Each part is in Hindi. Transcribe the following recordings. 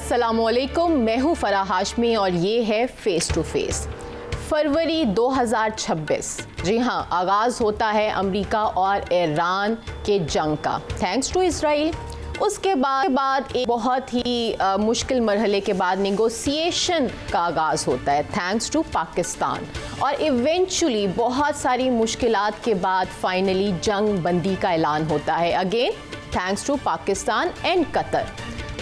अस्सलामुअलैकुम, मैं हूँ फराह हाशमी और ये है फेस टू फेस। फरवरी 2026, जी हाँ, आगाज़ होता है अमेरिका और ईरान के जंग का, थैंक्स टू इसराइल। उसके बाद एक बहुत ही मुश्किल मरहले के बाद नेगोशिएशन का आगाज़ होता है, थैंक्स टू पाकिस्तान। और इवेंचुअली बहुत सारी मुश्किलात के बाद फाइनली जंग बंदी का ऐलान होता है, again thanks to Pakistan and Qatar.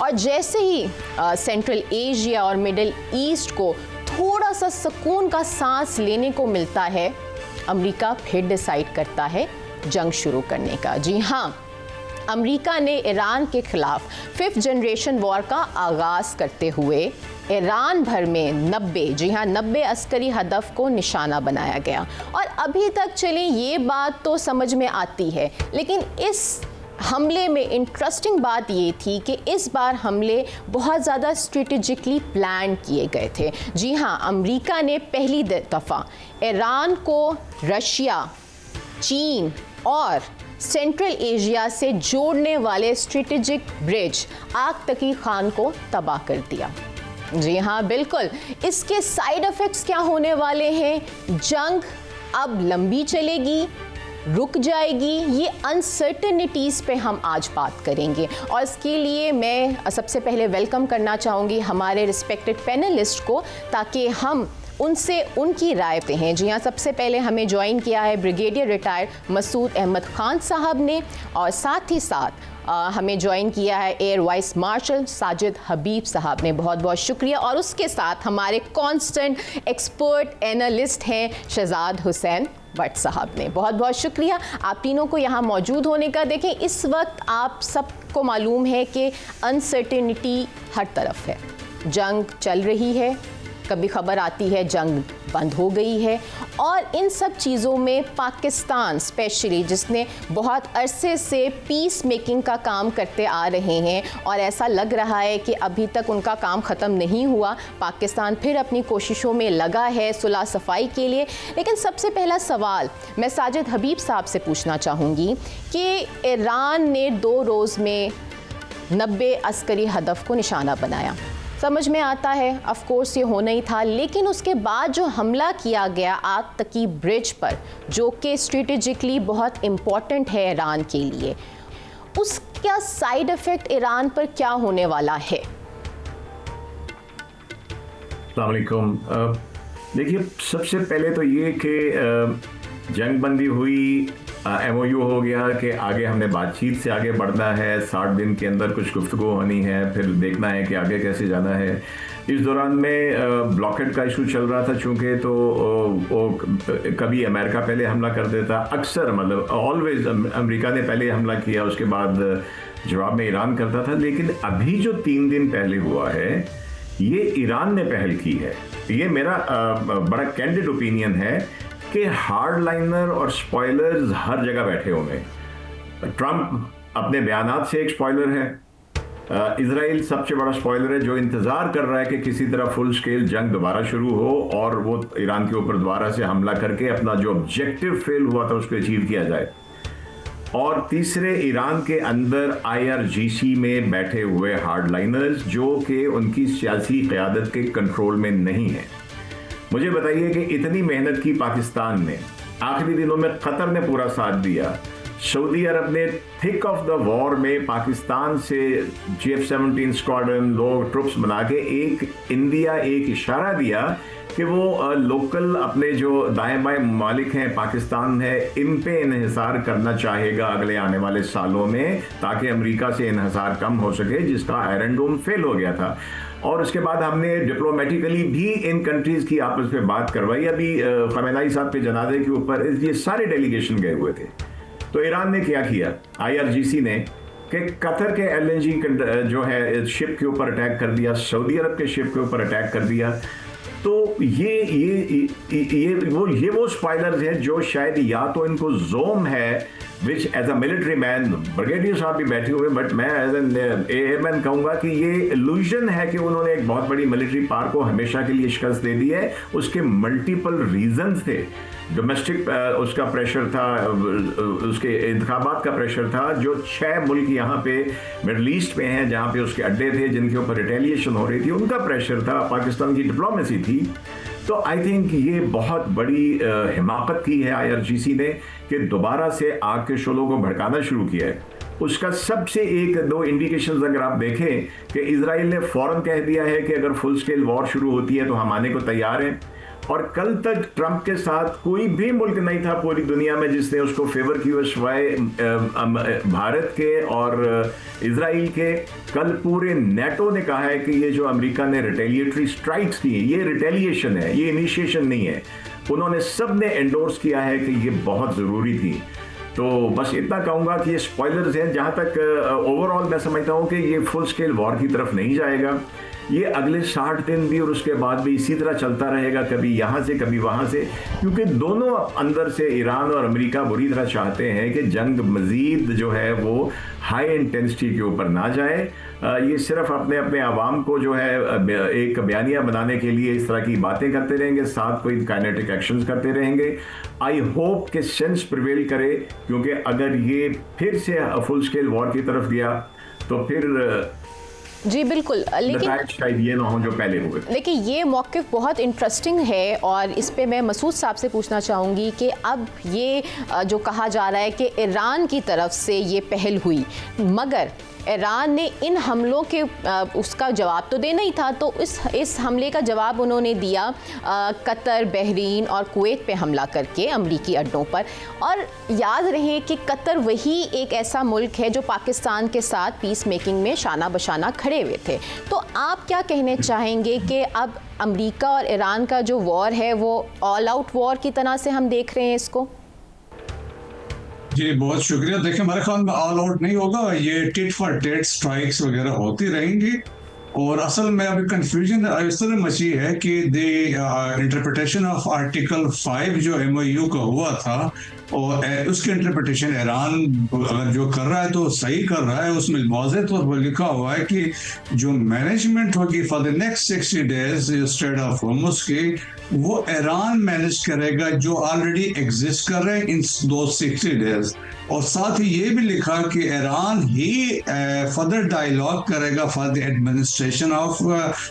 और जैसे ही सेंट्रल एशिया और मिडिल ईस्ट को थोड़ा सा सुकून का सांस लेने को मिलता है, अमेरिका फिर डिसाइड करता है जंग शुरू करने का। जी हाँ, अमेरिका ने ईरान के खिलाफ 5th जनरेशन वॉर का आगाज़ करते हुए ईरान भर में 90 अस्करी हदफ को निशाना बनाया गया। और अभी तक चले ये बात तो समझ में आती है, लेकिन इस हमले में इंटरेस्टिंग बात ये थी कि इस बार हमले बहुत ज़्यादा स्ट्रेटेजिकली प्लान किए गए थे। जी हाँ, अमेरिका ने पहली दफ़ा ईरान को रशिया, चीन और सेंट्रल एशिया से जोड़ने वाले स्ट्रेटेजिक ब्रिज आग तकी खान को तबाह कर दिया। जी हाँ, बिल्कुल। इसके साइड इफ़ेक्ट्स क्या होने वाले हैं? जंग अब लंबी चलेगी, रुक जाएगी, ये अनसर्टेनिटीज़ पे हम आज बात करेंगे। और इसके लिए मैं सबसे पहले वेलकम करना चाहूँगी हमारे रिस्पेक्टेड पैनलिस्ट को, ताकि हम उनसे उनकी राय पे हैं। जी हाँ, सबसे पहले हमें ज्वाइन किया है ब्रिगेडियर रिटायर्ड मसूद अहमद खान साहब ने, और साथ ही साथ हमें ज्वाइन किया है एयर वाइस मार्शल साजिद हबीब साहब ने, बहुत बहुत शुक्रिया। और उसके साथ हमारे कांस्टेंट एक्सपर्ट एनालिस्ट हैं शहजाद हुसैन भट्ट साहब ने, बहुत बहुत शुक्रिया आप तीनों को यहाँ मौजूद होने का। देखें, इस वक्त आप सबको मालूम है कि अनसर्टेनिटी हर तरफ है, जंग चल रही है, कभी खबर आती है जंग बंद हो गई है, और इन सब चीज़ों में पाकिस्तान स्पेशली, जिसने बहुत अरसे से पीस मेकिंग का काम करते आ रहे हैं और ऐसा लग रहा है कि अभी तक उनका काम ख़त्म नहीं हुआ, पाकिस्तान फिर अपनी कोशिशों में लगा है सुलह सफाई के लिए। लेकिन सबसे पहला सवाल मैं साजिद हबीब साहब से पूछना चाहूँगी कि ईरान ने 2 रोज़ में 90 अस्करी हदफ को निशाना बनाया, समझ में आता है ऑफ कोर्स ये होना ही था, लेकिन उसके बाद जो हमला किया गया आग तकी ब्रिज पर, जो कि स्ट्रेटेजिकली बहुत इम्पॉर्टेंट है ईरान के लिए, उसका साइड इफ़ेक्ट ईरान पर क्या होने वाला है? अस्सलाम वालेकुम। देखिए, सबसे पहले तो ये कि जंग बंदी हुई, MOU हो गया कि आगे हमने बातचीत से आगे बढ़ना है, 60 दिन के अंदर कुछ गुफ्तगू होनी है, फिर देखना है कि आगे कैसे जाना है। इस दौरान में ब्लॉकेट का इशू चल रहा था, चूँकि तो वो कभी अमेरिका पहले हमला कर देता, अक्सर मतलब ऑलवेज अमेरिका ने पहले हमला किया, उसके बाद जवाब में ईरान करता था। लेकिन अभी जो 3 दिन पहले हुआ है, ये ईरान ने पहल की है। ये मेरा बड़ा कैंडिड ओपिनियन है कि हार्डलाइनर और स्पॉयलर्स हर जगह बैठे हुए हैं। ट्रंप अपने बयानात से एक स्पॉयलर है, इजराइल सबसे बड़ा स्पॉयलर है, जो इंतज़ार कर रहा है कि किसी तरह फुल स्केल जंग दोबारा शुरू हो और वो ईरान के ऊपर दोबारा से हमला करके अपना जो ऑब्जेक्टिव फेल हुआ था उसको अचीव किया जाए। और तीसरे, ईरान के अंदर IRGC में बैठे हुए हार्डलाइनर्स, जो कि उनकी सियासी क़यादत के कंट्रोल में नहीं है। मुझे बताइए कि इतनी मेहनत की पाकिस्तान ने, आखिरी दिनों में कतर ने पूरा साथ दिया, सऊदी अरब ने थिक ऑफ द वॉर में पाकिस्तान से F-17 स्क्वाड्रन लोग ट्रुप्स बना के एक इशारा दिया कि वो लोकल अपने जो दाएं बाएं मालिक हैं, पाकिस्तान है, इन पे इन्हिसार करना चाहेगा अगले आने वाले सालों में, ताकि अमेरिका से इन्हिसार कम हो सके, जिसका आयरन डोम फेल हो गया था। और उसके बाद हमने डिप्लोमेटिकली भी इन कंट्रीज़ की आपस में बात करवाई। अभी खमेनाई साहब के जनाजे के ऊपर ये सारे डेलीगेशन गए हुए थे। तो ईरान ने क्या किया, IRGC ने, कि कतर के LNG जो है शिप के ऊपर अटैक कर दिया, सऊदी अरब के शिप के ऊपर अटैक कर दिया। तो ये वो स्पॉयलर्स हैं जो शायद या तो इनको जोम है which as a military man, brigadier साहब भी बैठे हुए, बट मैं एज एन एयरमैन कहूँगा कि ये इल्यूजन है कि उन्होंने एक बहुत बड़ी मिलिट्री पावर को हमेशा के लिए शिकस्त दे दी है। उसके मल्टीपल रीजंस थे, डोमेस्टिक उसका प्रेशर था, उसके इंतखाबात का प्रेशर था, जो 6 मुल्क यहाँ पे मिडल ईस्ट में हैं जहाँ पे उसके अड्डे थे जिनके ऊपर रिटेलिएशन हो रही थी, उनका प्रेशर था, पाकिस्तान की डिप्लोमेसी थी। तो आई थिंक ये बहुत बड़ी हिमाकत की है IRGC ने कि दोबारा से आग के शोलों को भड़काना शुरू किया है। उसका सबसे 1-2 इंडिकेशंस अगर आप देखें कि इजराइल ने फौरन कह दिया है कि अगर फुल स्केल वॉर शुरू होती है तो हम आने को तैयार हैं, और कल तक ट्रंप के साथ कोई भी मुल्क नहीं था पूरी दुनिया में जिसने उसको फेवर की हुए सिवाय भारत के और इजराइल के। कल पूरे नेटो ने कहा है कि ये जो अमेरिका ने रिटेलिएटरी स्ट्राइक्स की, ये रिटेलिएशन है, ये इनिशिएशन नहीं है। उन्होंने सब ने एंडोर्स किया है कि ये बहुत ज़रूरी थी। तो बस इतना कहूँगा कि ये स्पॉयलर्स हैं। जहाँ तक ओवरऑल मैं समझता हूँ कि ये फुल स्केल वॉर की तरफ नहीं जाएगा, ये अगले 60 दिन भी और उसके बाद भी इसी तरह चलता रहेगा, कभी यहाँ से कभी वहाँ से, क्योंकि दोनों अंदर से ईरान और अमेरिका बुरी तरह चाहते हैं कि जंग मज़ीद जो है वो हाई इंटेंसिटी के ऊपर ना जाए। ये सिर्फ अपने अपने आवाम को जो है एक बयानिया बनाने के लिए इस तरह की बातें करते रहेंगे, साथ कोई काइनेटिक एक्शंस करते रहेंगे। आई होप कि सेंस प्रिवेल करे, क्योंकि अगर ये फिर से फुल स्केल वॉर की तरफ गया तो फिर जी बिल्कुल, लेकिन शायद ये ना हो जो पहले हुए। लेकिन ये मौक़िफ़ बहुत इंटरेस्टिंग है और इस पे मैं मसूद साहब से पूछना चाहूँगी कि अब ये जो कहा जा रहा है कि ईरान की तरफ से ये पहल हुई, मगर ईरान ने इन हमलों के उसका जवाब तो देना ही था, तो इस हमले का जवाब उन्होंने दिया कतर, बहरीन और कुवैत पे हमला करके अमरीकी अड्डों पर। और याद रहे कि कतर वही एक ऐसा मुल्क है जो पाकिस्तान के साथ पीस मेकिंग में शाना बशाना खड़े हुए थे। तो आप क्या कहने चाहेंगे कि अब अमरीका और ईरान का जो वॉर है वो ऑल आउट वॉर की तरह से हम देख रहे हैं इसको? जी बहुत शुक्रिया। देखिए हमारे ख्याल में ऑल आउट नहीं होगा, ये टिट फॉर टेट स्ट्राइक्स वगैरह होती रहेंगी। और असल में अभी कंफ्यूजन इस तरह मची है कि द इंटरप्रिटेशन ऑफ आर्टिकल 5 जो MOU का हुआ था, और उसकी इंटरप्रिटेशन ईरान अगर जो कर रहा है तो सही कर रहा है। उसमें वाज़ेह तौर पर लिखा हुआ है कि जो मैनेजमेंट होगी for the next 60 days straight of Hormuz की, वो ईरान मैनेज करेगा जो ऑलरेडी एग्जिस्ट कर रहे हैं इन दो 60 डेज। और साथ ही ये भी लिखा कि ईरान ही फर्दर डायलॉग करेगा for the administration of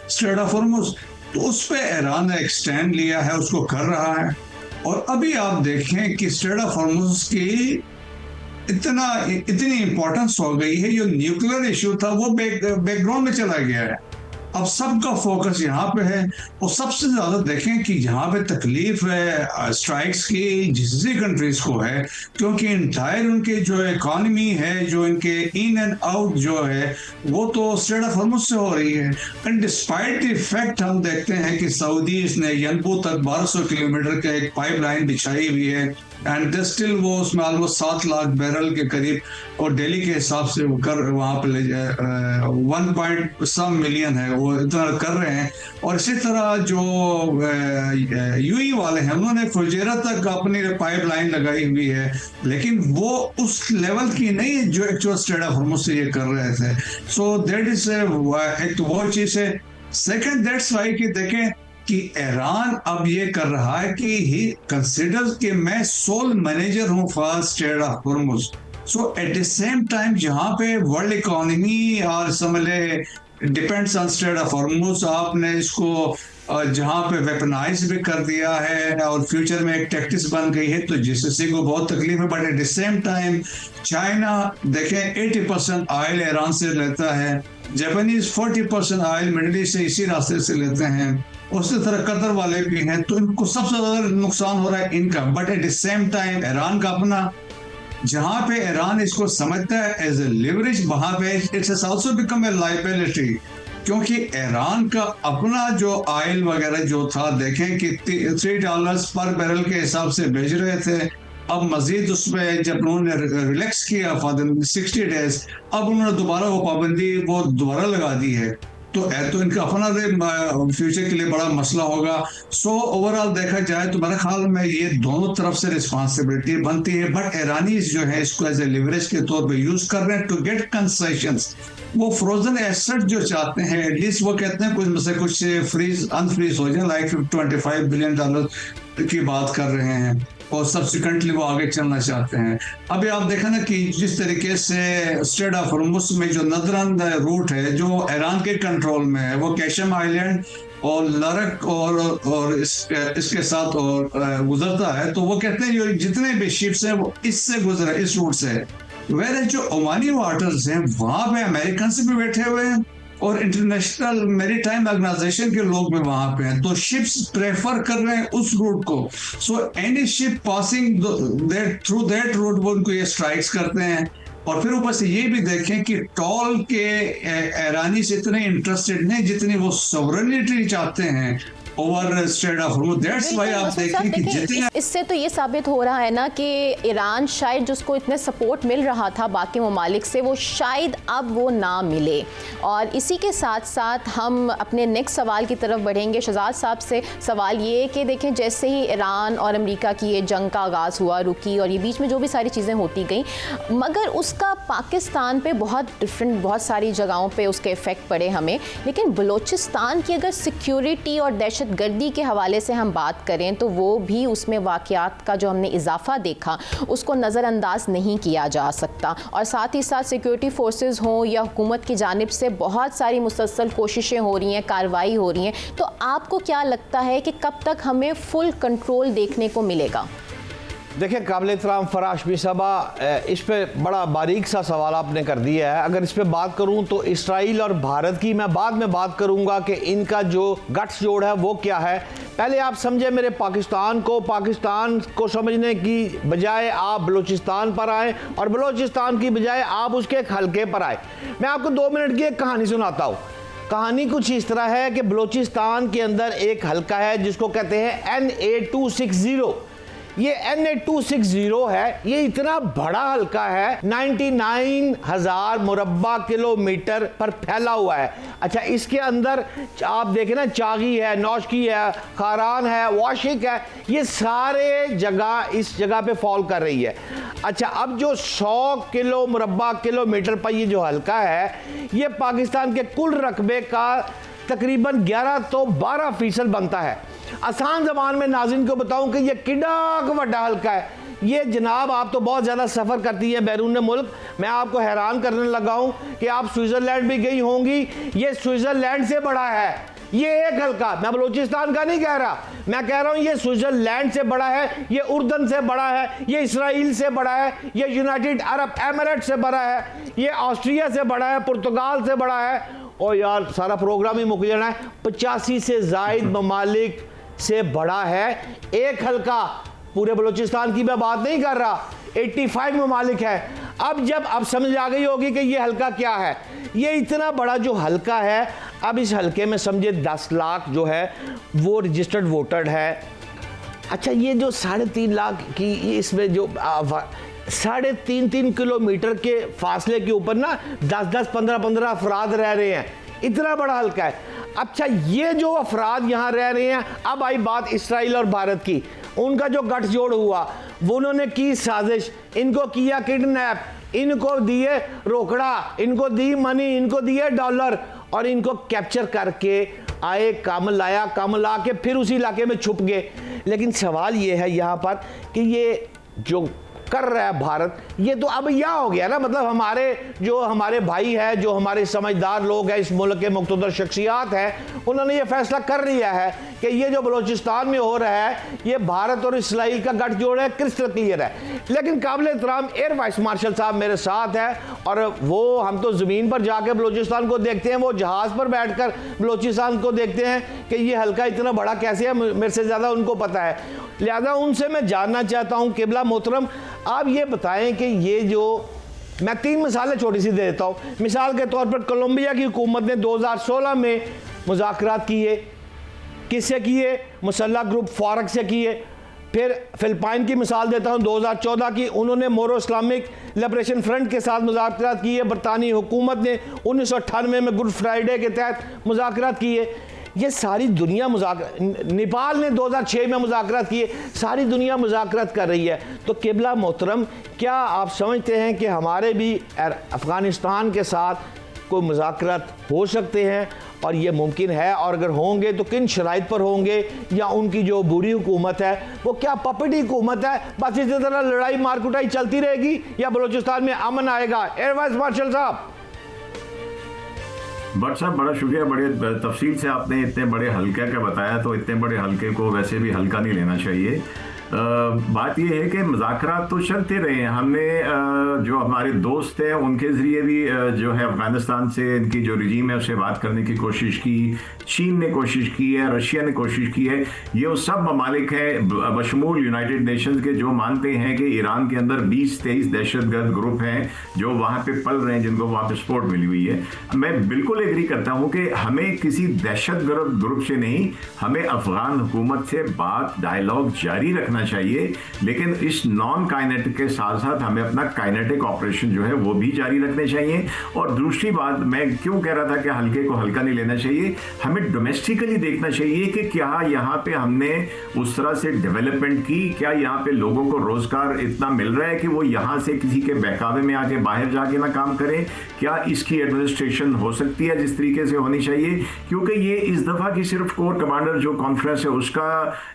straight of Hormuz. तो उस पर ईरान ने एक स्टैंड लिया है, उसको कर रहा है। और अभी आप देखें कि स्ट्रेट ऑफ होर्मुज़ की इतनी इंपॉर्टेंस हो गई है, जो न्यूक्लियर इशू था वो बैकग्राउंड में चला गया है। अब सबका फोकस यहाँ पे है। और सबसे ज्यादा देखें कि यहाँ पे तकलीफ है स्ट्राइक्स की जिस कंट्रीज को है, क्योंकि इंटायर उनके जो इकोनॉमी है, जो इनके इन एंड आउट जो है, वो तो स्ट्रेट ऑफ होर्मुज़ से हो रही है। एंड डिस्पाइट द इफेक्ट हम देखते हैं कि सऊदीज ने यनबू तक 1200 किलोमीटर का एक पाइपलाइन बिछाई हुई है, एंड स्टिल वो उसमें ऑलमोस्ट 7 लाख बैरल के करीब, और दिल्ली के हिसाब से वो कर वहाँ पे 1 मिलियन है, वो इतना कर रहे हैं। और इसी तरह जो UAE वाले हैं, उन्होंने फुजैरा तक अपनी पाइपलाइन लगाई हुई है, लेकिन वो उस लेवल की नहीं है जो एक्चुअल स्ट्रेट ऑफ होर्मुज़ से ये कर रहे थे। सो दैट इज एक वो चीज़ है। सेकेंड दैट्स वाई कि देखें कि ईरान अब ये कर रहा है कि ही कंसिडर्स कि मैं सोल मैनेजर हूँ for straight of Hormuz. So at the same time जहाँ पे वर्ल्ड इकोनॉमी और समझ ले depends on straight of Hormuz, आपने इसको जहाँ पे वेपनाइज भी कर दिया है और फ्यूचर में एक टैक्टिक्स बन गई है, तो जिससे को बहुत तकलीफ है। But at the same time China देखें 80% ऑयल ईरान से लेता है, जापानीज 40% ऑयल मिडल ईस्ट से इसी रास्ते से लेते हैं, उसी तरह कतर वाले भी हैं। तो इनको सबसे ज्यादा नुकसान हो रहा है इनका। But at the same time Iran का अपना, जहां पे ईरान इसको समझता है एज ए लिवरेज, वहां पे it's has also become a liability, क्योंकि ईरान का अपना जो ऑयल वगैरह जो था, देखें कि $3 पर बैरल के हिसाब से भेज रहे थे। अब मजीद उसमें जब उन्होंने रिलैक्स किया फॉर 60 डेज, अब उन्होंने दोबारा वो पाबंदी वो दोबारा लगा दी है। तो इनका अपना फ्यूचर के लिए बड़ा मसला होगा। सो ओवरऑल देखा जाए तो मेरे ख्याल में ये दोनों तरफ से रिस्पॉन्सिबिलिटी बनती है, बट ईरानीज जो है इसको एज ए लिवरेज के तौर पे यूज कर रहे हैं टू गेट कंसेशंस। वो फ्रोजन एसेट जो चाहते हैं, एटलीस्ट वो कहते हैं कुछ में से कुछ फ्रीज अनफ्रीज हो जाए, लाइक $25 बिलियन की बात कर रहे हैं, और सब्सिक्वेंटली वो आगे चलना चाहते हैं। अभी आप देखा ना कि जिस तरीके से स्ट्रेट ऑफ हॉर्मुज़ में जो नदरन रूट है जो ईरान के कंट्रोल में है, वो कैशम आइलैंड और लरक और इसके साथ और गुजरता है, तो वो कहते हैं जो जितने भी शिप्स हैं वो इससे गुजरे, इस रूट से। वेर जो ओमानी वाटर्स हैं वहां पे अमेरिकन से भी बैठे हुए हैं और इंटरनेशनल मैरीटाइम ऑर्गेनाइजेशन के लोग भी वहां पे हैं, तो शिप्स प्रेफर कर रहे हैं उस रूट को। So any ship passing through that route वो उनको ये स्ट्राइक्स करते हैं। और फिर ऊपर से ये भी देखें कि टॉल के ईरानी से इतने इंटरेस्टेड नहीं जितनी वो सॉवरेनिटी चाहते हैं over straight of Hormuz. That's why आप देखें कि जितने इससे तो ये साबित हो रहा है ना कि ईरान शायद जिसको इतने सपोर्ट मिल रहा था बाकी ममालिक से, वो शायद अब वो ना मिले। और इसी के साथ साथ हम अपने नेक्स्ट सवाल की तरफ बढ़ेंगे। शहजाद साहब से सवाल ये कि देखें, जैसे ही ईरान और अमेरिका की ये जंग का आगाज़ हुआ, रुकी, और ये बीच में जो भी सारी चीज़ें होती गई, मगर उसका पाकिस्तान पे बहुत सारी जगहों पे उसके इफ़ेक्ट पड़े हमें। लेकिन बलूचिस्तान की अगर सिक्योरिटी और दहशत गर्दी के हवाले से हम बात करें तो वो भी उसमें वाक़यात का जो हमने इजाफा देखा उसको नज़रअंदाज नहीं किया जा सकता। और साथ ही साथ सिक्योरिटी फोर्सेस हों या हुकूमत की जानिब से बहुत सारी मुसलसल कोशिशें हो रही हैं, कार्रवाई हो रही हैं। तो आपको क्या लगता है कि कब तक हमें फुल कंट्रोल देखने को मिलेगा? देखिए काबिल एहतराम फराह हाशमी साहबा, इस पे बड़ा बारीक सा सवाल आपने कर दिया है। अगर इस पे बात करूं तो इसराइल और भारत की मैं बाद में बात करूंगा कि इनका जो गट्स जोड़ है वो क्या है। पहले आप समझे मेरे पाकिस्तान को समझने की बजाय आप बलूचिस्तान पर आए और बलूचिस्तान की बजाय आप उसके एक हल्के पर आए। मैं आपको 2 मिनट की एक कहानी सुनाता हूँ। कहानी कुछ इस तरह है कि बलूचिस्तान के अंदर एक हल्का है जिसको कहते हैं NA260। ये NA260 है, ये इतना बड़ा हल्का है, 99,000 मुरब्बा किलोमीटर पर फैला हुआ है। अच्छा, इसके अंदर आप देखें ना, चागी है, नौशकी है, खारान है, वाशिक है, ये सारे जगह इस जगह पे फॉल कर रही है। अच्छा, अब जो 100 मुरब्बा किलोमीटर पर ये जो हल्का है, ये पाकिस्तान के कुल रकबे का तकरीबन 11 तो 12% बनता है। आसान ज़बान में नाज़रीन को बताऊं कि ये किड्डा वड्डा हल्का है। ये जनाब, आप तो बहुत ज़्यादा सफ़र करती है बैरून मुल्क, मैं आपको हैरान करने लगा हूं कि आप स्विट्ज़रलैंड भी गई होंगी। ये स्विट्ज़रलैंड से बड़ा है ये एक हल्का। मैं बलूचिस्तान का नहीं कह रहा, मैं कह रहा हूं ये स्विट्ज़रलैंड से बड़ा है, ये उर्दन से बड़ा है, ये इसराइल से बड़ा है, ये यूनाइटेड अरब एमिरेट से बड़ा है, ये ऑस्ट्रिया से बड़ा है, पुर्तगाल से बड़ा है। और यार सारा प्रोग्राम ही मुक जाना है, 85 से ज़ायद ममालिक से बड़ा है एक हल्का। पूरे बलूचिस्तान की मैं बात नहीं कर रहा, 85 ममालिक है। अब समझ आ गई होगी कि ये हल्का क्या है। ये इतना बड़ा जो हल्का है, अब इस हल्के में समझे 10 लाख जो है वो रजिस्टर्ड वोटर है। अच्छा, ये जो 3.5 लाख की इसमें जो 3.5 किलोमीटर के फासले के ऊपर ना 10-10, 15-15 अफराद रह रहे हैं, इतना बड़ा हल्का है। अच्छा, ये जो अफराद यहाँ रह रहे हैं, अब आई बात इसराइल और भारत की। उनका जो गठजोड़ हुआ, वो उन्होंने की साजिश, इनको किया किडनैप, इनको दिए रोकड़ा, इनको दी मनी, इनको दिए डॉलर, और इनको कैप्चर करके आए, काम ला के फिर उसी इलाके में छुप गए। लेकिन सवाल ये है यहाँ पर कि ये जो कर रहा है भारत, ये तो अब यह हो गया ना, मतलब हमारे भाई है, जो हमारे समझदार लोग हैं, इस मुल्क के मुक़्तदर शख्सियात हैं, उन्होंने ये फैसला कर लिया है कि ये जो बलूचिस्तान में हो रहा है, ये भारत और इसराइल का गठजोड़ है, क्रिस्टल क्लियर है। लेकिन काबिल एहतराम एयर वाइस मार्शल साहब मेरे साथ है, और वो हम तो ज़मीन पर जाकर बलूचिस्तान को देखते हैं, वो जहाज़ पर बैठ कर बलूचिस्तान को देखते हैं कि ये हल्का इतना बड़ा कैसे है, मेरे से ज़्यादा उनको पता है। लिहाजा उनसे मैं जानना चाहता हूँ, किबला मोहतरम, आप ये बताएं कि ये जो, मैं 3 मिसालें छोटी सी दे देता हूँ। मिसाल के तौर पर कोलंबिया की हुकूमत ने 2016 में मुज़ाकरात किए, किससे किए? मुसल्लह ग्रुप फारक से किए। फिर फिलिपाइन की मिसाल देता हूँ 2014 की, उन्होंने मोरो इस्लामिक लिबरेशन फ्रंट के साथ मुज़ाकरात किए। बरतानी हुकूमत ने 1998 में गुड फ्राइडे के तहत मुज़ाकरात किए। ये सारी दुनिया नेपाल ने 2006 में मुज़ाकरात किए। सारी दुनिया मुज़ाकरात कर रही है। तो किबला मोहतरम, क्या आप समझते हैं कि हमारे भी अफ़गानिस्तान के साथ कोई मुज़ाकरात हो सकते हैं और ये मुमकिन है? और अगर होंगे तो किन शराइत पर होंगे? या उनकी जो बुरी हुकूमत है वो क्या पपटी हुकूमत है, बस इसी तरह लड़ाई मार कुटाई चलती रहेगी, या बलूचिस्तान में अमन आएगा? एयर वाइस मार्शल साहब। भट्ट साहब, बड़ा शुक्रिया, बड़े तफसील से आपने इतने बड़े हल्के का बताया। तो इतने बड़े हल्के को वैसे भी हल्का नहीं लेना चाहिए। बात यह है कि मुज़ाकरात तो चलते रहे हैं। हमने जो हमारे दोस्त हैं उनके ज़रिए भी जो है अफ़गानिस्तान से इनकी जो रजीम है उससे बात करने की कोशिश की। चीन ने कोशिश की है, रशिया ने कोशिश की है। ये वो सब ममालिक हैं बशमूल यूनाइटेड नेशंस के जो मानते हैं कि ईरान के अंदर 20-23 दहशतगर्द ग्रुप हैं जो वहाँ पे पल रहे हैं, जिनको वहाँ पे सपोर्ट मिली हुई है। मैं बिल्कुल एग्री करता हूँ कि हमें किसी दहशतगर्द ग्रुप से नहीं, हमें अफ़गान हुकूमत से बात डायलॉग जारी रखना चाहिए। लेकिन इस नॉन काइनेटिक के साथ साथ हमें अपना काइनेटिक ऑपरेशन जो है वो भी जारी रखने चाहिए। और दूसरी बात, मैं क्यों कह रहा था कि हल्के को हल्का नहीं लेना चाहिए, हमें डोमेस्टिकली देखना चाहिए कि क्या यहाँ पे हमने उस तरह से डेवलपमेंट की, क्या यहाँ पे लोगों को रोजगार इतना मिल रहा है कि वो यहाँ से किसी के बहकावे में आके बाहर जाके ना काम करें? क्या इसकी एडमिनिस्ट्रेशन हो सकती है जिस तरीके से होनी चाहिए? क्योंकि ये इस दफा की सिर्फ कोर कमांडर जो कॉन्फ्रेंस है उसका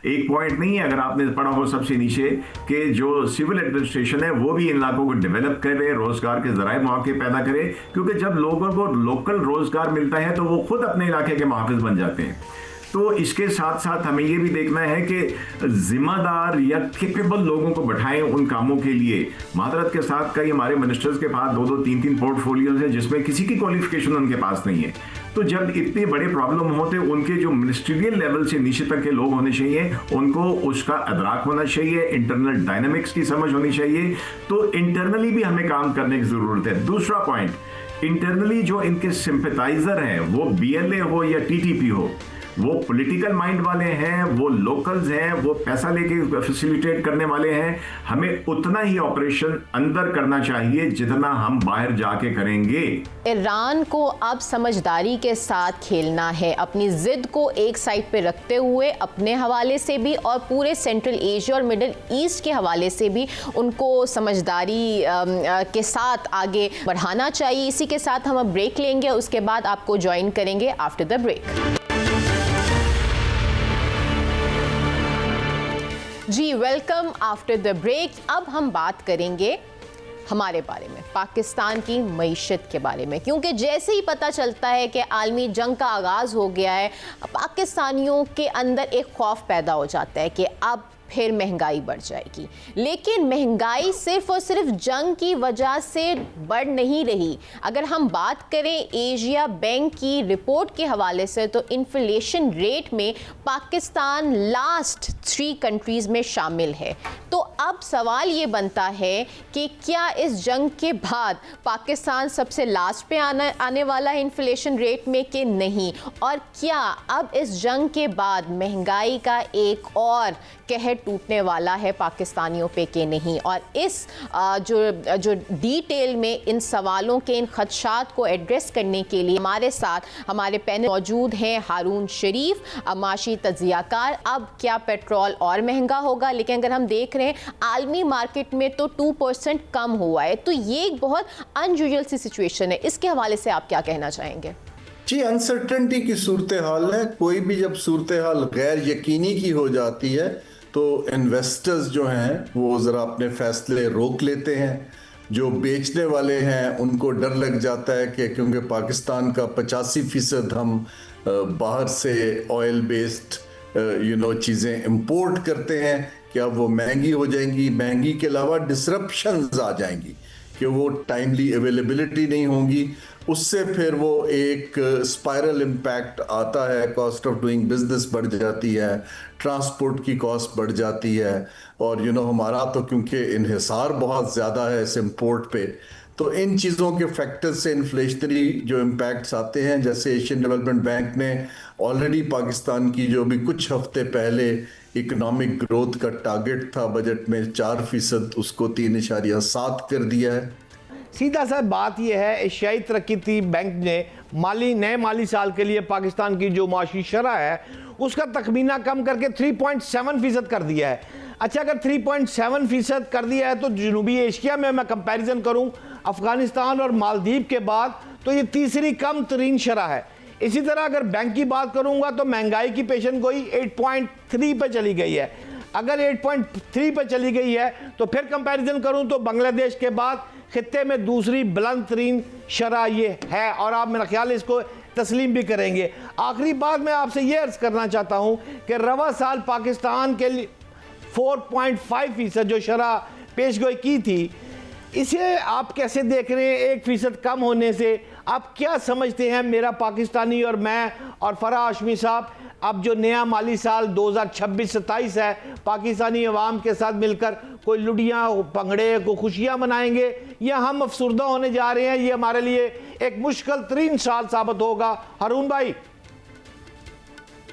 एक पॉइंट नहीं है। अगर आपने पढ़ा हो सबसे नीचे कि जो सिविल एडमिनिस्ट्रेशन है वो भी इन इलाकों को डेवलप करे, रोजगार के जराए मौके पैदा करे। क्योंकि जब लोगों को लोकल रोजगार मिलता है तो वो खुद अपने इलाके के मुहाफिज बन जाते हैं। तो इसके साथ साथ हमें ये भी देखना है कि जिम्मेदार या कैपेबल लोगों को बैठाएं उन कामों के लिए। मादरत के साथ कई हमारे मिनिस्टर्स के पास 2-2, 3-3 पोर्टफोलियोज हैं जिसमें किसी की क्वालिफिकेशन उनके पास नहीं है। तो जब इतने बड़े प्रॉब्लम होते, उनके जो मिनिस्ट्रियल लेवल से नीचे तक के लोग होने चाहिए, उनको उसका अदराक होना चाहिए, इंटरनल डायनामिक्स की समझ होनी चाहिए। तो इंटरनली भी हमें काम करने की जरूरत है। दूसरा पॉइंट, इंटरनली जो इनके सिंपैथाइजर हैं, वो BLA हो या TTP हो, वो पॉलिटिकल माइंड वाले हैं, वो लोकल्स हैं, वो पैसा लेके फैसिलिटेट करने वाले हैं, हमें उतना ही ऑपरेशन अंदर करना चाहिए जितना हम बाहर जाके करेंगे। ईरान को अब समझदारी के साथ खेलना है, अपनी जिद को एक साइड पे रखते हुए अपने हवाले से भी और पूरे सेंट्रल एशिया और मिडिल ईस्ट के हवाले से भी उनको समझदारी के साथ आगे बढ़ाना चाहिए। इसी के साथ हम अब ब्रेक लेंगे, उसके बाद आपको ज्वाइन करेंगे आफ्टर द ब्रेक। जी वेलकम आफ्टर द ब्रेक। अब हम बात करेंगे हमारे बारे में, पाकिस्तान की मईशत के बारे में, क्योंकि जैसे ही पता चलता है कि आलमी जंग का आगाज़ हो गया है, पाकिस्तानियों के अंदर एक खौफ पैदा हो जाता है कि अब फिर महंगाई बढ़ जाएगी। लेकिन महंगाई सिर्फ और सिर्फ जंग की वजह से बढ़ नहीं रही। अगर हम बात करें एशिया बैंक की रिपोर्ट के हवाले से तो इन्फ्लेशन रेट में पाकिस्तान लास्ट 3 कंट्रीज़ में शामिल है। तो अब सवाल ये बनता है कि क्या इस जंग के बाद पाकिस्तान सबसे लास्ट पे आने वाला है इन्फ्लेशन रेट में कि नहीं, और क्या अब इस जंग के बाद महंगाई का एक और कहर टूटने वाला है पाकिस्तानियों पे कि नहीं। और इस जो डिटेल में इन सवालों के, इन खदशात को एड्रेस करने के लिए हमारे साथ हमारे पैनल मौजूद हैं हारून शरीफ, माशी तजियाकार। अब क्या पेट्रोल और महंगा होगा, लेकिन अगर हम देख रहे हैं आलमी मार्केट में तो 2% कम हुआ है, तो ये एक बहुत अनयूजुअल सी सिचुएशन है। इसके हवाले से आप क्या कहना चाहेंगे? जी, अनसर्टेनिटी की सूरत हाल है। कोई भी जब सूरत हाल गैर यकीनी की हो जाती है तो इन्वेस्टर्स जो हैं वो ज़रा अपने फैसले रोक लेते हैं। जो बेचने वाले हैं उनको डर लग जाता है कि क्योंकि पाकिस्तान का 85% हम बाहर से ऑयल बेस्ड चीज़ें इंपोर्ट करते हैं, कि अब वो महंगी हो जाएंगी। महंगी के अलावा डिसरप्शंस आ जाएंगी कि वो टाइमली अवेलेबिलिटी नहीं होगी। उससे फिर वो एक स्पाइरल इम्पैक्ट आता है, कॉस्ट ऑफ डूइंग बिजनेस बढ़ जाती है, ट्रांसपोर्ट की कॉस्ट बढ़ जाती है। और हमारा तो क्योंकि इन्हिसार बहुत ज़्यादा है इस इम्पोर्ट पे, तो इन चीज़ों के फैक्टर्स से इन्फ्लेशनरी जो इम्पैक्ट्स आते हैं, जैसे एशियन डेवलपमेंट बैंक ने ऑलरेडी पाकिस्तान की जो भी कुछ हफ्ते पहले इकोनॉमिक ग्रोथ का टारगेट था बजट में 4%, उसको 3.7 कर दिया है। सीधा सा बात यह है, एशियाई तरक्की बैंक ने नए माली साल के लिए पाकिस्तान की जो माशी शरह है उसका तखमीना कम करके 3.7% कर दिया है। अच्छा, अगर 3.7% कर दिया है तो जनूबी एशिया में मैं कंपैरिजन करूं अफगानिस्तान और मालदीव के बाद तो ये तीसरी कम तरीन शरह है। इसी तरह अगर बैंक की बात करूंगा तो महंगाई की पेशन गोई 8.3 पे चली गई है। अगर 8.3 पे चली गई है तो फिर कंपैरिजन करूं तो बांग्लादेश के बाद खित्ते में दूसरी बुलंद तरीन शरह ये है, और आप मेरा ख्याल इसको तस्लीम भी करेंगे। आखिरी बात मैं आपसे ये अर्ज करना चाहता हूं कि रवा साल पाकिस्तान के लिए 4.5% जो शरह पेशगोई की थी, इसे आप कैसे देख रहे हैं? 1% कम होने से आप क्या समझते हैं? मेरा पाकिस्तानी और मैं और फराह हाशमी साहब, अब जो नया माली साल 2026-27 है, पाकिस्तानी अवाम के साथ मिलकर कोई लुडियाँ पंगड़े को खुशियाँ मनाएंगे या हम अफसुर्दा होने जा रहे हैं? ये हमारे लिए एक मुश्किल तरीन साल साबित होगा। हारून भाई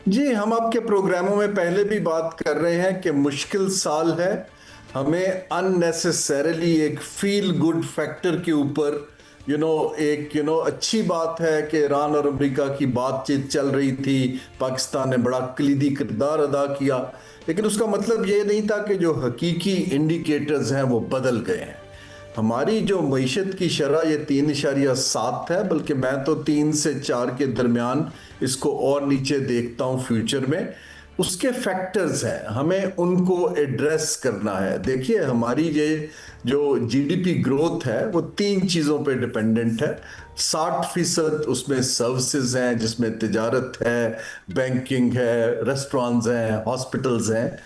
जी, हम आपके प्रोग्रामों में पहले भी बात कर रहे हैं कि मुश्किल साल है। हमें अननेसेसरीली एक फील गुड फैक्टर के ऊपर अच्छी बात है कि ईरान और अमेरिका की बातचीत चल रही थी, पाकिस्तान ने बड़ा कलीदी किरदार अदा किया, लेकिन उसका मतलब ये नहीं था कि जो हकीकी इंडिकेटर्स हैं वो बदल गए हैं। हमारी जो मईशत की शरह ये 3.7 है, बल्कि मैं तो 3 से 4 के दरमियान इसको और नीचे देखता हूँ फ्यूचर में। उसके फैक्टर्स हैं, हमें उनको एड्रेस करना है। देखिए, हमारी ये जो जीडीपी ग्रोथ है वो 3 चीज़ों पे डिपेंडेंट है। 60% उसमें सर्विसेज हैं, जिसमें तिजारत है, बैंकिंग है, रेस्टोरेंट्स हैं, हॉस्पिटल्स हैं।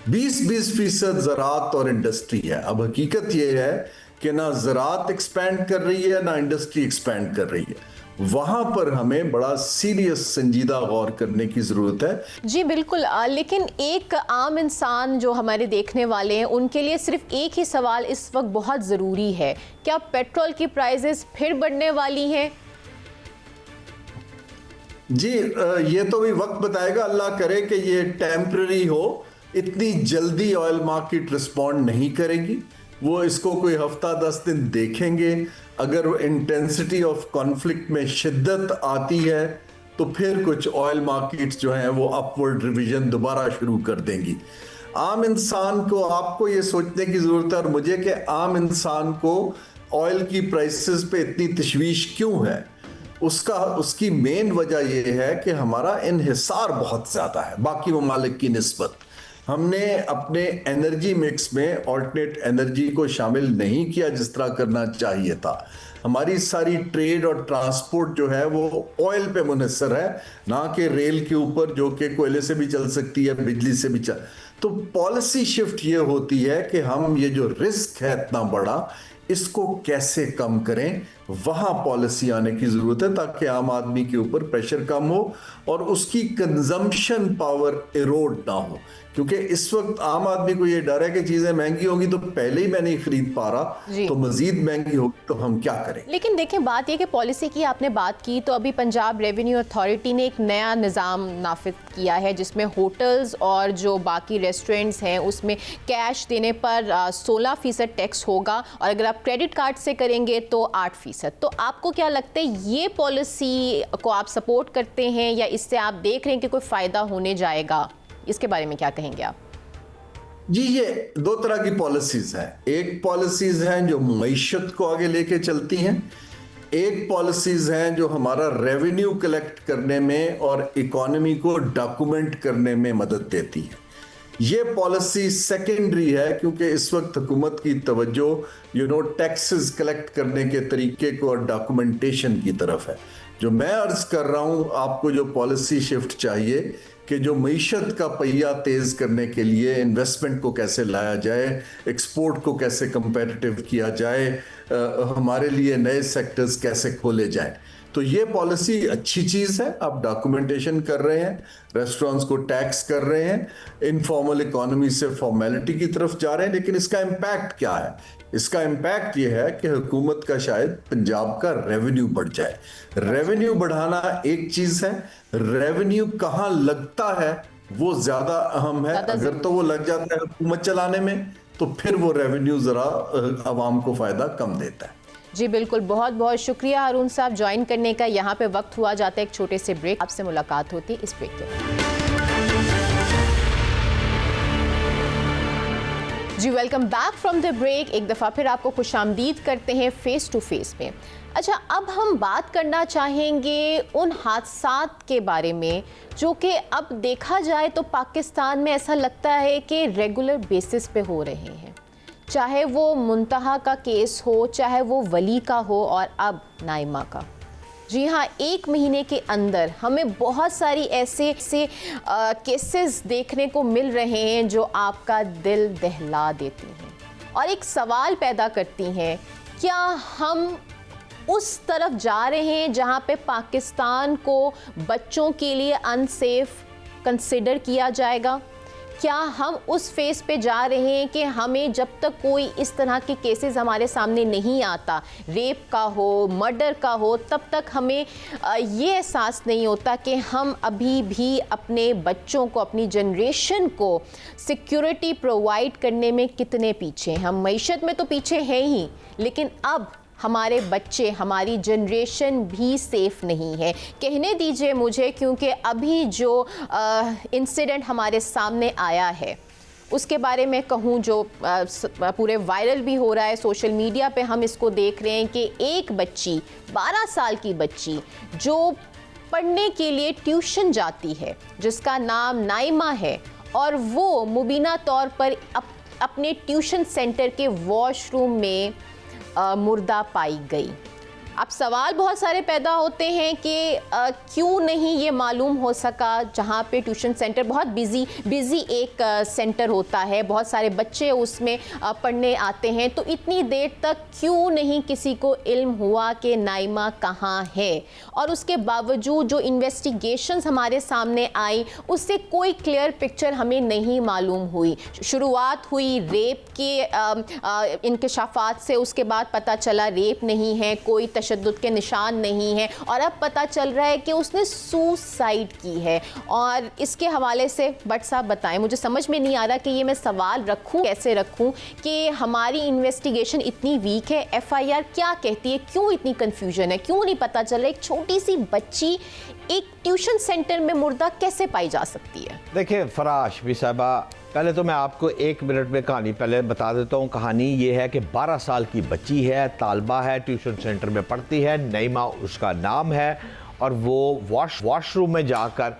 20% ज़राअत और इंडस्ट्री है। अब हकीकत ये है कि ना ज़राअत एक्सपैंड कर रही है ना इंडस्ट्री एक्सपैंड कर रही है। वहां पर हमें बड़ा सीरियस संजीदा गौर करने की जरूरत है। जी बिल्कुल, लेकिन एक आम इंसान जो हमारे देखने वाले हैं उनके लिए सिर्फ एक ही सवाल इस वक्त बहुत ज़रूरी है, क्या पेट्रोल की प्राइसेस फिर बढ़ने वाली हैं? जी, ये तो भी वक्त बताएगा। अल्लाह करे कि ये टेम्पररी हो। इतनी जल्दी ऑयल मार्केट रिस्पॉन्ड नहीं करेगी, वो इसको कोई हफ्ता 10 दिन देखेंगे। अगर इंटेंसिटी ऑफ कॉन्फ्लिक्ट में शिद्दत आती है तो फिर कुछ ऑयल मार्केट्स जो हैं वो अपवर्ड रिवीजन दोबारा शुरू कर देंगी। आम इंसान को, आपको ये सोचने की ज़रूरत है और मुझे, कि आम इंसान को ऑयल की प्राइसेस पे इतनी तशवीश क्यों है। उसकी मेन वजह यह है कि हमारा इन्हिसार बहुत ज़्यादा है बाकी ममालिक की निस्बत। हमने अपने एनर्जी मिक्स में ऑल्टरनेट एनर्जी को शामिल नहीं किया जिस तरह करना चाहिए था। हमारी सारी ट्रेड और ट्रांसपोर्ट जो है वो ऑयल पे मुनहसर है, ना कि रेल के ऊपर, जो कि कोयले से भी चल सकती है, बिजली से भी चल। तो पॉलिसी शिफ्ट ये होती है कि हम ये जो रिस्क है इतना बड़ा, इसको कैसे कम करें, वहां पॉलिसी आने की जरूरत है ताकि आम आदमी के ऊपर प्रेशर कम हो और उसकी कंजम्पशन पावर इरोड ना हो। क्योंकि इस वक्त आम आदमी को ये डर है कि चीजें महंगी होगी तो पहले ही मैं नहीं खरीद पा रहा, तो मजीद महंगी होगी तो हम क्या करें। लेकिन देखें, बात यह कि पॉलिसी की आपने बात की, तो अभी पंजाब रेवेन्यू अथॉरिटी ने एक नया निज़ाम नाफिज किया है जिसमें होटल्स और जो बाकी रेस्टोरेंट्स हैं उसमें कैश देने पर 16% टैक्स होगा और अगर आप क्रेडिट कार्ड से करेंगे तो 8%। तो आपको क्या लगता है, ये पॉलिसी को आप सपोर्ट करते हैं या इससे आप देख रहे हैं कि कोई फ़ायदा होने जाएगा? इसके बारे में क्या कहेंगे आप? जी, ये 2 तरह की पॉलिसीज हैं। एक पॉलिसीज हैं जो मईशत को आगे लेके चलती हैं, एक पॉलिसीज हैं जो हमारा रेवेन्यू कलेक्ट करने में और इकोनॉमी को डॉक्यूमेंट करने में मदद देती है। ये पॉलिसी सेकेंडरी है क्योंकि इस वक्त हुकूमत की तवज्जो टैक्सेस कलेक्ट करने के तरीके को और डॉक्यूमेंटेशन की तरफ है। जो मैं अर्ज कर रहा हूँ, आपको जो पॉलिसी शिफ्ट चाहिए कि जो मईशत का पहिया तेज करने के लिए इन्वेस्टमेंट को कैसे लाया जाए, एक्सपोर्ट को कैसे कंपेटिटिव किया जाए, हमारे लिए नए सेक्टर्स कैसे खोले जाएं। तो ये पॉलिसी अच्छी चीज़ है। आप डॉक्यूमेंटेशन कर रहे हैं, रेस्टोरेंट्स को टैक्स कर रहे हैं, इनफॉर्मल इकोनॉमी से फॉर्मेलिटी की तरफ जा रहे हैं, लेकिन इसका इम्पैक्ट क्या है? इसका इम्पैक्ट ये है कि हुकूमत का शायद पंजाब का रेवेन्यू बढ़ जाए। रेवेन्यू बढ़ाना एक चीज़ है, रेवेन्यू कहाँ लगता है वो ज्यादा अहम है। ज्यादा अगर जरूरी तो वो लग जाता है हुकूमत चलाने में, तो फिर वो रेवेन्यू जरा आवाम को फायदा कम देता है। जी बिल्कुल, बहुत बहुत शुक्रिया हारून साहब ज्वाइन करने का। यहाँ पे वक्त हुआ जाता है एक छोटे से ब्रेक, आपसे मुलाकात होती है इस ब्रेक के बाद। जी welcome back from the break. एक दफ़ा फिर आपको खुशामदीद करते हैं फेस टू फेस में। अच्छा, अब हम बात करना चाहेंगे उन हादसात के बारे में जो कि अब देखा जाए तो पाकिस्तान में ऐसा लगता है कि रेगुलर बेसिस पे हो रहे हैं। चाहे वो मुंतहा का केस हो, चाहे वो वली का हो, और अब नाइमा का। जी हाँ, एक महीने के अंदर हमें बहुत सारी ऐसे केसेस देखने को मिल रहे हैं जो आपका दिल दहला देती हैं और एक सवाल पैदा करती हैं, क्या हम उस तरफ जा रहे हैं जहाँ पे पाकिस्तान को बच्चों के लिए अनसेफ कंसिडर किया जाएगा? क्या हम उस फेस पे जा रहे हैं कि हमें जब तक कोई इस तरह के केसेस हमारे सामने नहीं आता, रेप का हो, मर्डर का हो, तब तक हमें ये एहसास नहीं होता कि हम अभी भी अपने बच्चों को, अपनी जनरेशन को सिक्योरिटी प्रोवाइड करने में कितने पीछे हैं? हम मईशत में तो पीछे हैं ही, लेकिन अब हमारे बच्चे, हमारी जनरेशन भी सेफ नहीं है। कहने दीजिए मुझे, क्योंकि अभी जो इंसिडेंट हमारे सामने आया है उसके बारे में कहूँ, जो पूरे वायरल भी हो रहा है सोशल मीडिया पे, हम इसको देख रहे हैं कि एक बच्ची, 12 साल की बच्ची जो पढ़ने के लिए ट्यूशन जाती है, जिसका नाम नाइमा है, और वो मुबीना तौर पर अपने ट्यूशन सेंटर के वॉशरूम में मुर्दा पाई गई। अब सवाल बहुत सारे पैदा होते हैं कि क्यों नहीं ये मालूम हो सका, जहाँ पे ट्यूशन सेंटर बहुत बिजी एक सेंटर होता है, बहुत सारे बच्चे उसमें पढ़ने आते हैं, तो इतनी देर तक क्यों नहीं किसी को इल्म हुआ कि नाइमा कहाँ है? और उसके बावजूद जो इन्वेस्टिगेशंस हमारे सामने आई, उससे कोई क्लियर पिक्चर हमें नहीं मालूम हुई। शुरुआत हुई रेप के इंकशाफात से, उसके बाद पता चला रेप नहीं है, कोई तशद्दुद के निशान नहीं है, और अब पता चल रहा है कि उसने सुसाइड की है। और इसके हवाले से भट्ट साहब बताएं, मुझे समझ में नहीं आ रहा कि ये मैं सवाल रखूं, कैसे रखूं, कि हमारी इन्वेस्टिगेशन इतनी वीक है, एफआईआर क्या कहती है, क्यों इतनी कंफ्यूजन है, क्यों नहीं पता चल रहा एक छोटी सी बच्ची एक ट्यूशन सेंटर में मुर्दा कैसे पाई जा सकती है? देखिए फराश भी साहबा, पहले तो मैं आपको 1 मिनट में कहानी पहले बता देता हूँ। कहानी ये है कि 12 साल की बच्ची है, तालबा है, ट्यूशन सेंटर में पढ़ती है, नईमा उसका नाम है, और वो वॉशरूम में जाकर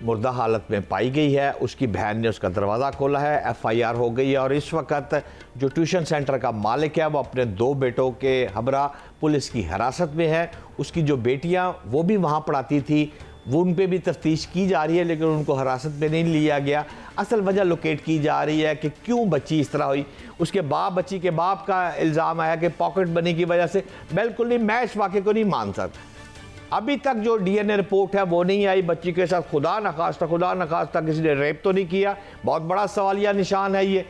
मुर्दा हालत में पाई गई है। उसकी बहन ने उसका दरवाज़ा खोला है, एफआईआर हो गई है, और इस वक्त जो ट्यूशन सेंटर का मालिक है वो अपने 2 बेटों के हमरा पुलिस की हिरासत में है। उसकी जो बेटियां वो भी वहाँ पढ़ाती थी, वो उन पे भी तफ्तीश की जा रही है, लेकिन उनको हिरासत में नहीं लिया गया। असल वजह लोकेट की जा रही है कि क्यों बच्ची इस तरह हुई। उसके बच्ची के बाप का इल्ज़ाम आया कि पॉकेट मनी की वजह से। बिल्कुल नहीं, मैं इस वाक़े को नहीं मान सकता। अभी तक जो डीएनए रिपोर्ट है वो नहीं आई बच्ची के साथ। खुदा न खास्ता किसी ने रेप तो नहीं किया? बहुत बड़ा सवालिया निशान है ये।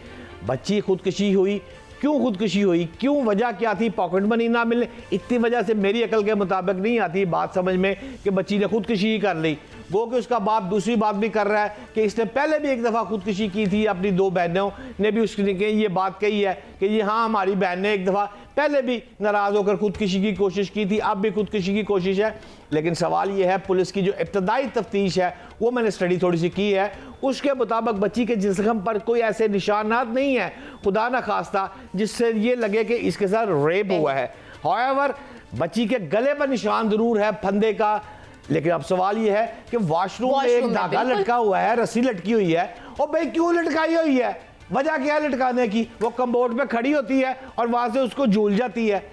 बच्ची खुदकुशी हुई, क्यों खुदकुशी हुई, क्यों, वजह क्या थी? पॉकेट मनी ना मिलने, इतनी वजह से मेरी अकल के मुताबिक नहीं आती बात समझ में कि बच्ची ने खुदकुशी ही कर ली। वो कि उसका बाप दूसरी बात भी कर रहा है कि इसने पहले भी एक दफ़ा खुदकुशी की थी, अपनी 2 बहनों ने भी उसने ये बात कही है कि ये हाँ, हमारी बहन ने एक दफ़ा पहले भी नाराज़ होकर खुदकुशी की कोशिश की थी, अब भी खुदकुशी की कोशिश है। लेकिन सवाल ये है, पुलिस की जो इब्तदाई तफ्तीश है वो मैंने स्टडी थोड़ी सी की है, उसके मुताबिक बच्ची के जिस्म पर कोई ऐसे निशानात नहीं है खुदा न खास्ता जिससे ये लगे कि इसके साथ रेप हुआ है। हाउएवर बच्ची के गले पर निशान जरूर है फंदे का। लेकिन अब सवाल ये है कि वॉशरूम में एक धागा लटका हुआ है, रस्सी लटकी हुई है, और भाई क्यों लटकाई हुई है? वजह क्या है लटकाने की? वो कम्बोर्ड पे खड़ी होती है और वहां से उसको झूल जाती है।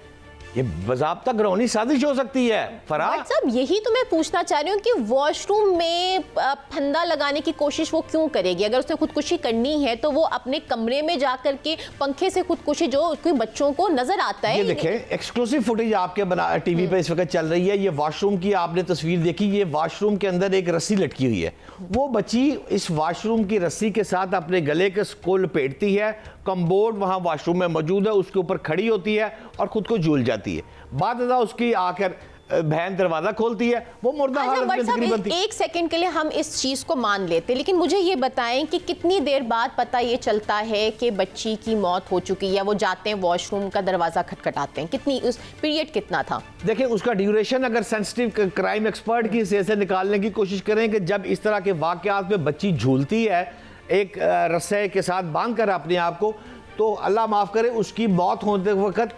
ये बाज़ाब्ता घिनौनी साजिश हो सकती है। फराह साहब, यही तो मैं पूछना चाह रही हूँ कि वॉशरूम में फंदा लगाने की कोशिश वो क्यों करेगी? अगर उसने खुदकुशी करनी है तो वो अपने कमरे में जाकर के पंखे से खुदकुशी, जो कोई बच्चों को नजर आता है। ये देखें, एक्सक्लूसिव फुटेज आपके टीवी पे इस वक्त चल रही है। ये वॉशरूम की आपने तस्वीर देखी, ये वॉशरूम के अंदर एक रस्सी लटकी हुई है। वो बच्ची इस वॉशरूम की रस्सी के साथ अपने गले के को लपेटती है, कम्बोर्ड वहाँ वॉशरूम में मौजूद है, उसके ऊपर खड़ी होती है और खुद को झूल जाती है। बाद उसकी आकर बहन दरवाजा खोलती है, वो मुर्दा हालत में तकरीबन थी। एक सेकंड के लिए हम इस चीज को मान लेते, लेकिन मुझे ये बताएं कि कितनी देर बाद पता ये चलता है कि बच्ची की मौत हो चुकी है, या वो जाते हैं वॉशरूम का दरवाजा खटखटाते हैं, कितनी उस पीरियड कितना था? देखिए उसका ड्यूरेशन अगर सेंसिटिव क्राइम एक्सपर्ट की हिस्से से निकालने की कोशिश करें कि जब इस तरह के वाकयात में बच्ची झूलती है एक रस्से के साथ बांध कर अपने आप को, तो अल्लाह माफ़ करे उसकी मौत होते वक्त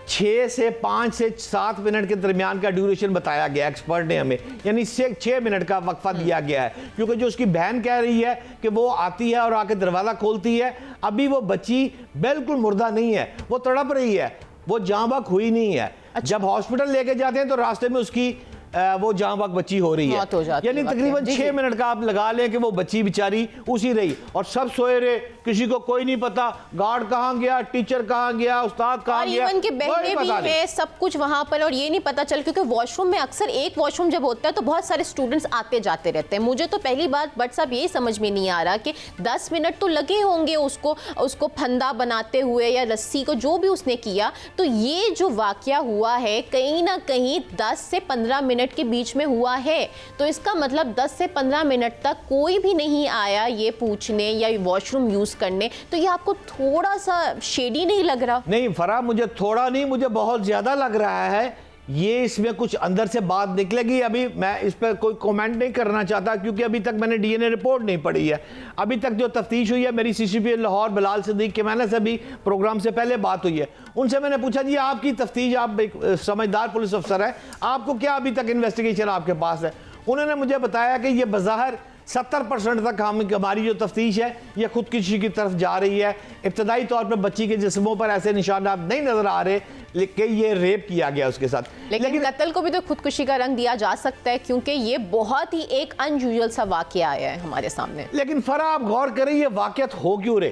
6 से 5 से 7 मिनट के दरमियान का ड्यूरेशन बताया गया एक्सपर्ट ने हमें, यानी 6 मिनट का वक्फा दिया गया है, क्योंकि जो उसकी बहन कह रही है कि वो आती है और आके दरवाज़ा खोलती है, अभी वो बच्ची बिल्कुल मुर्दा नहीं है, वो तड़प रही है, वो जाँ बक हुई नहीं है। जब हॉस्पिटल लेके जाते हैं तो रास्ते में उसकी वो जहाँ वक्त बच्ची हो रही है, यानी तकरीबन 6 मिनट का आप लगा लें कि वो बच्ची बेचारी उसी रही, और सब सोए रहे, किसी को कोई नहीं पता गार्ड कहाँ गया, टीचर कहाँ गया, उस्ताद कहाँ गया, इवन के बहने भी हैं, सब कुछ वहां पर, और ये नहीं पता चल, क्योंकि वॉशरूम में अक्सर एक वॉशरूम जब होता है तो बहुत सारे स्टूडेंट्स आते जाते रहते हैं। मुझे तो पहली बात बट साहब यही समझ में नहीं आ रहा कि 10 मिनट तो लगे होंगे उसको फंदा बनाते हुए या रस्सी को, जो भी उसने किया, तो ये जो वाकया हुआ है कहीं ना कहीं 10 से 15 मिनट के बीच में हुआ है, तो इसका मतलब 10 से 15 मिनट तक कोई भी नहीं आया ये पूछने या वॉशरूम यूज करने, तो ये आपको थोड़ा सा शेडी नहीं लग रहा? नहीं फराह, मुझे थोड़ा नहीं, मुझे बहुत ज्यादा लग रहा है। ये इसमें कुछ अंदर से बात निकलेगी, अभी मैं इस पर कोई कमेंट नहीं करना चाहता क्योंकि अभी तक मैंने डीएनए रिपोर्ट नहीं पढ़ी है। अभी तक जो तफ्तीश हुई है मेरी सीसीपी लाहौर बिलाल सिद्दीक के मैंने से भी प्रोग्राम से पहले बात हुई है, उनसे मैंने पूछा जी आपकी तफ्तीश, आप एक समझदार पुलिस अफसर है, आपको क्या अभी तक इन्वेस्टिगेशन आपके पास है? उन्होंने मुझे बताया कि ये बज़ाहिर 70% तक हमारी जो तफ्तीश है ये खुदकुशी की तरफ जा रही है। इब्तदाई तौर पर बच्ची के जिस्मों पर ऐसे निशानात नहीं नजर आ रहे कि ये रेप किया गया उसके साथ, लेकिन कत्ल को भी तो खुदकुशी का रंग दिया जा सकता है, क्योंकि ये बहुत ही एक अनयूजुअल सा वाकया आया है हमारे सामने। लेकिन फराह आप गौर करें ये वाकयात हो क्यों रहे?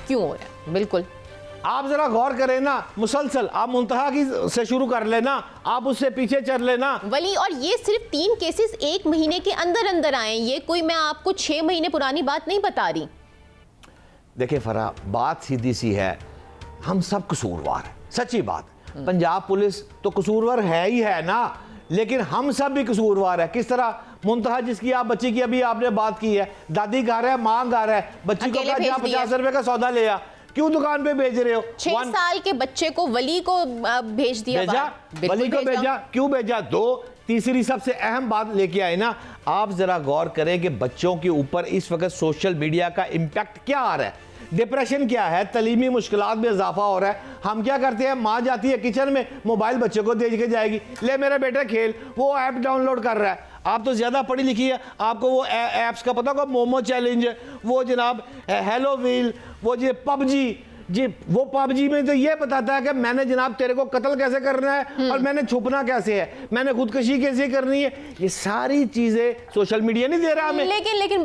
क्यों हो रहा है? बिल्कुल आप जरा गौर करें ना, मुसलसल आप मुंतहा की से शुरू कर लेना, आप उससे पीछे चल लेना वली, और ये सिर्फ 3 केसेस 1 महीने के अंदर अंदर आए, ये कोई मैं आपको 6 महीने पुरानी बात नहीं बता रही। देखिए फराह, बात सीधी सी है, हम सब कसूरवार हैं, सच्ची बात। पंजाब पुलिस तो कसूरवार है ही है ना, लेकिन हम सब भी कसूरवार है। किस तरह? मुंतहा जिसकी आप बच्ची की अभी आपने बात की है, दादी घर है, माँ घर है, बच्ची को कहा 50 रुपए का सौदा ले आ, क्यों दुकान पे भेज रहे हो? 6 साल के बच्चे को वली को भेज दिया, वली को भेजा, क्यों भेजा? 2 तीसरी सबसे अहम बात लेके आए ना, आप जरा गौर करें कि बच्चों के ऊपर इस वक्त सोशल मीडिया का इम्पैक्ट क्या आ रहा है। डिप्रेशन क्या है, तलीमी मुश्किलात में इजाफा हो रहा है। हम क्या करते हैं, माँ जाती है किचन में, मोबाइल बच्चे को दे के जाएगी, ले मेरा बेटा खेल, वो ऐप डाउनलोड कर रहा है। आप तो ज़्यादा पढ़ी लिखी है, आपको वो ऐप्स का पता होगा, मोमो चैलेंज, वो जनाब हेलो व्हील, वो जी पबजी, जी वो पबजी में तो ये बताता है कि मैंने जनाब तेरे को कत्ल कैसे करना है और मैंने छुपना कैसे है, मैंने खुदकुशी कैसे करनी है, ये सारी चीजें सोशल मीडिया नहीं दे रहा हमें। लेकिन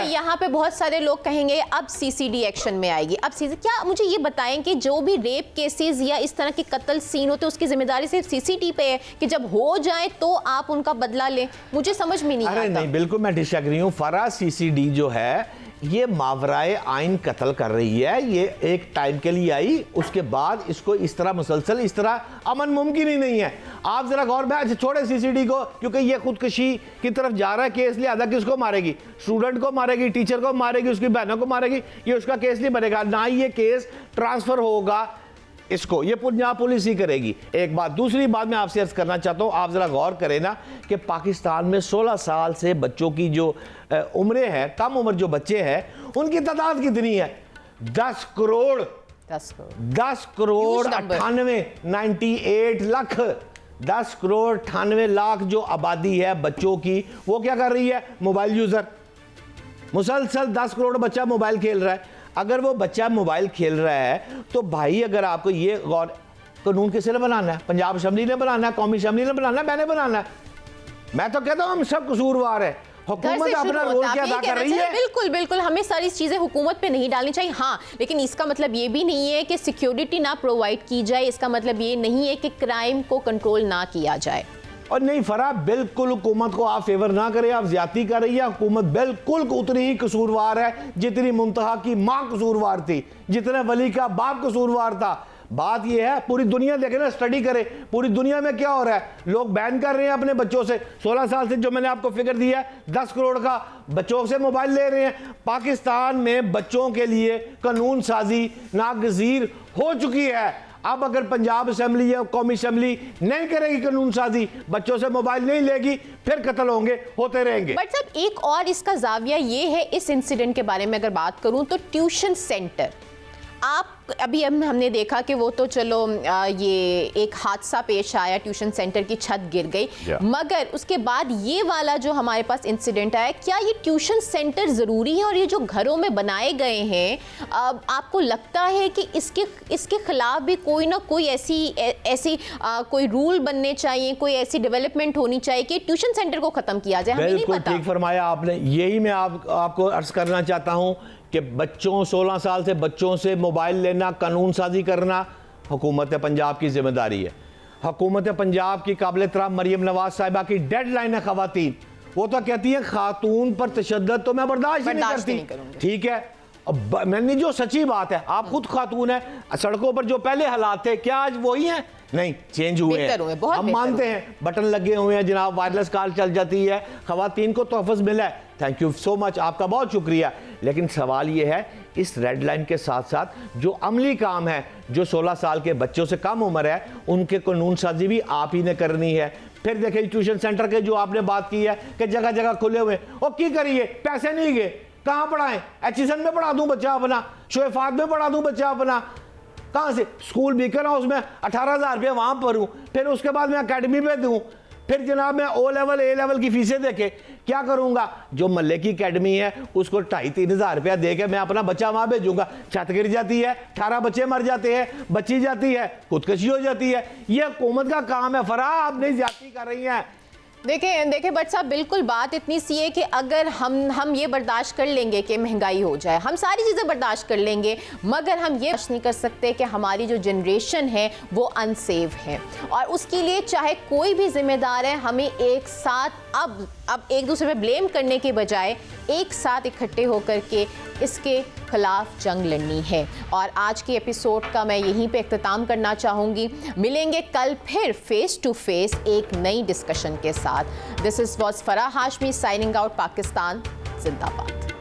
यहाँ पे बहुत सारे लोग कहेंगे अब सीसीडी एक्शन में आएगी, अब क्या मुझे ये बताएं कि जो भी रेप केसेस या इस तरह के कत्ल सीन होते हैं उसकी जिम्मेदारी सिर्फ सीसीडी पे है कि जब हो जाए तो आप उनका बदला लें? मुझे समझ में नहीं आता। अरे नहीं, बिल्कुल मैं डिसएग्री हूं। फराह, सीसीडी जो है ये मावराए आइन कत्ल कर रही है, ये एक टाइम के लिए आई, उसके बाद इसको इस तरह मुसलसल इस तरह अमन मुमकिन ही नहीं है। आप जरा गौर में छोड़े सीसीडी को, क्योंकि ये खुदकुशी की तरफ जा रहा है केस, लिहाजा किसको मारेगी? स्टूडेंट को मारेगी, टीचर को मारेगी, उसकी बहनों को मारेगी, ये उसका केस नहीं बनेगा, ना ही ये केस ट्रांसफर होगा इसको, ये पंजाब पुलिस ही करेगी। एक बात। दूसरी बात मैं आपसे अर्ज करना चाहता हूँ, आप जरा गौर करें ना कि पाकिस्तान में 16 साल से बच्चों की जो उम्रें हैं, कम उम्र जो बच्चे हैं, उनकी तादाद कितनी है? 10 करोड़ 98 लाख 10 करोड़ 98 लाख जो आबादी है बच्चों की, वो क्या कर रही है? Mobile user. मुसलसल 10 करोड़ बच्चा मोबाइल खेल रहा है। अगर वो बच्चा मोबाइल खेल रहा है तो भाई, अगर आपको ये गौर, कानून किसने बनाना है? पंजाब असेंबली ने बनाना है, कौमी असेंबली ने बनाना है, मैंने बनाना है? मैं तो कहता हूं हम सब कसूरवार है, हुकूमत अपना रोल क्या अदा कर रही है? बिल्कुल हमें सारी चीजें हुकूमत पे नहीं डालनी चाहिए, हाँ, लेकिन इसका मतलब ये भी नहीं है कि सिक्योरिटी ना प्रोवाइड की जाए, इसका मतलब ये नहीं है कि क्राइम को कंट्रोल ना किया जाए। और नहीं फराह, बिल्कुल हुकूमत को आप फेवर ना करें, आप ज्यादती कर रही है। हुकूमत बिल्कुल उतनी ही कसूरवार है जितनी मुंतहा की माँ कसूरवार थी, जितने वली का बाप कसूरवार था। बात ये है, पूरी दुनिया देखे ना, स्टडी करे पूरी दुनिया में क्या हो रहा है। लोग बैन कर रहे हैं अपने बच्चों से, 16 साल से, जो मैंने आपको फिगर दिया है 10 करोड़ का बच्चों से मोबाइल ले रहे हैं। पाकिस्तान में बच्चों के लिए कानून साजी नागजीर हो चुकी है। अब अगर पंजाब असेंबली या कौमी असेंबली नहीं करेगी कानून साजी, बच्चों से मोबाइल नहीं लेगी, फिर कत्ल होंगे, होते रहेंगे। बट साहब एक और इसका जाविया ये है, इस इंसिडेंट के बारे में अगर बात करूं तो ट्यूशन सेंटर, आप अभी हमने देखा कि वो तो चलो ये एक हादसा पेश आया, ट्यूशन सेंटर की छत गिर गई, मगर उसके बाद ये वाला जो हमारे पास इंसिडेंट आया, क्या ये ट्यूशन सेंटर ज़रूरी है? और ये जो घरों में बनाए गए हैं, आपको लगता है कि इसके खिलाफ भी कोई ना कोई ऐसी कोई रूल बनने चाहिए, कोई ऐसी डेवलपमेंट होनी चाहिए कि ट्यूशन सेंटर को ख़त्म किया जाए? हमें नहीं पता। ठीक फरमाया आपने, यही मैं आपको अर्ज करना चाहता हूँ कि बच्चों 16 साल से बच्चों से मोबाइल लेना, कानून साजी करना हुकूमत पंजाब की जिम्मेदारी है। हुकूमत पंजाब की काबिल एहतराम मरियम नवाज साहिबा की डेडलाइन है ख़वातीन, वो तो कहती है खातून पर तशद्दुद तो मैं बर्दाश्त नहीं करती। ठीक है, अब मैंने जो सच्ची बात है, आप खुद खातून है, सड़कों पर जो पहले हालात थे क्या आज वही हैं? नहीं, चेंज हुए हैं, हम मानते हैं। बटन लगे हुए हैं जनाब, वायरलेस कॉल चल जाती है, खवातीन को तोहफ़्ज़ मिला है, थैंक यू सो मच, आपका बहुत शुक्रिया। लेकिन सवाल ये है, इस रेड लाइन के साथ साथ जो अमली काम है, जो 16 साल के बच्चों से कम उम्र है, उनके कानून साजी भी आप ही ने करनी है। फिर देखिए ट्यूशन सेंटर के जो आपने बात की है कि जगह जगह खुले हुए, और की करिए, पैसे नहीं गए, कहाँ पढ़ाएं? एचईसन में पढ़ा दूं बच्चा अपना, शोएफात में पढ़ा दूं बच्चा अपना, कहाँ से? स्कूल बीकर हाउस में 18,000 रुपये वहाँ पढ़ूँ, फिर उसके बाद मैं अकेडमी पे दूँ, फिर जनाब मैं ओ लेवल ए लेवल की फीसें देके क्या करूँगा? जो मल्ले की अकेडमी है उसको 2,500-3 हज़ार रुपया दे के मैं अपना बच्चा वहाँ भेजूँगा, छत गिर जाती है, 18 बच्चे मर जाते हैं, बच्ची जाती है, खुदकशी हो जाती है। ये हुकूमत का काम है। फराह आप नहीं ज्यादती कर रही हैं। देखें बट साहब, बिल्कुल बात इतनी सी है कि अगर हम ये बर्दाश्त कर लेंगे कि महंगाई हो जाए, हम सारी चीज़ें बर्दाश्त कर लेंगे, मगर हम ये नहीं कर सकते कि हमारी जो जनरेशन है वो अनसेफ है। और उसके लिए चाहे कोई भी जिम्मेदार है, हमें एक साथ अब एक दूसरे पे ब्लेम करने के बजाय एक साथ इकट्ठे होकर के इसके खिलाफ जंग लड़नी है। और आज के एपिसोड का मैं यहीं पे इख्तिताम करना चाहूँगी। मिलेंगे कल फिर फेस टू फेस एक नई डिस्कशन के साथ। This is was Farah Hashmi signing out. Pakistan जिंदाबाद।